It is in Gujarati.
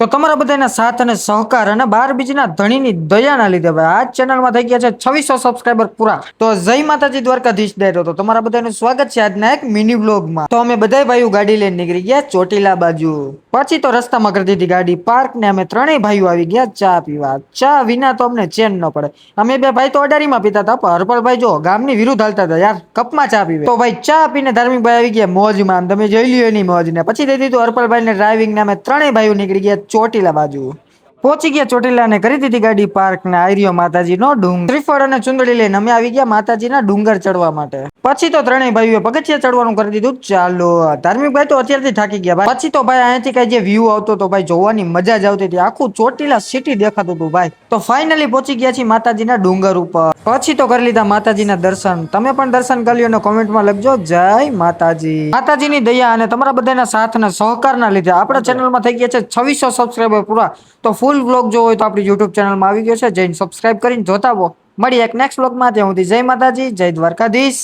તો તમારા બધાના સાથ અને સહકાર અને બાર બીજના ધણીની દયાના લીધે ભાઈ આ ચેનલમાં થઈ ગયા છે 2600 સબસ્ક્રાઇબર પૂરા. તો જય માતાજી દ્વારકાધીશ ડાયરો. તો તમારા બધાનું સ્વાગત છે આજના એક મિની વ્લોગમાં. તો અમે બધા ભાઈઓ ગાડી લઈને નીકળી ગયા ચોટીલા બાજુ. પછી તો રસ્તામાં કરી દીધી ગાડી પાર્ક ને અમે ત્રણેય ભાઈઓ આવી ગયા ચા પીવા. ચા વિના તો અમને ચેન ન પડે. અમે બે ભાઈ તો અડારીમાં પીતા હતા પણ હરપલભાઈ જો ગામની વિરુદ્ધ હાલતા હતા યાર, કપમાં ચા પીવે. તો ભાઈ ચા પીને ધાર્મિક ભાઈ આવી ગયા મોજમાં. તમે જોઈ લ્યો એની મોજ ને. પછી દઈ દીધું હરપલભાઈ ને ડ્રાઇવિંગ ને અમે ત્રણેય ભાઈઓ નીકળી ગયા ચોટીલા બાજુ. પહોંચી ગયા ચોટીલા ને કરી દીધી ગાડી પાર્ક ને આર્યો માતાજી નો ડુંગર. શ્રીફળ અને ચુંદડી લઈને અમે આવી ગયા માતાજીના ડુંગર ચડવા માટે. પછી તો ત્રણેય ભાઈઓ પગથિયા ચડવાનું કરી દીધું. ચાલો ધાર્મિક ભાઈ તો અત્યારથી થાકી ગયા ભાઈ. પછી તો ભાઈ અહીંયાથી કઈ જે વ્યૂ આવતો તો ભાઈ જોવાની મજા જ આવતી હતી. આખું ચોટીલા સિટી દેખાતું હતું ભાઈ. તો ફાઇનલી પહોંચી ગયા છીએ માતાજીના ડુંગર ઉપર. પછી તો કરી લીધા માતાજીના દર્શન. તમે પણ દર્શન કરી લ્યો અને કોમેન્ટમાં લખજો જય માતાજી. માતાજીની દયા અને તમારા બધાના સાથ અને સહકારના લીધે આપણા ચેનલમાં થઈ ગયા છે 2600 સબસ્ક્રાઇબર પૂરા. તો ફૂલ વ્લોગ જો હોય તો આપણી યુટ્યુબ ચેનલમાં આવી ગયો છે, જઈને સબસ્ક્રાઇબ કરીને જોતા હો. મળીએ એક નેક્સ્ટ વ્લોગમાં. ત્યાં સુધી જય માતાજી, જય દ્વારકાધીશ.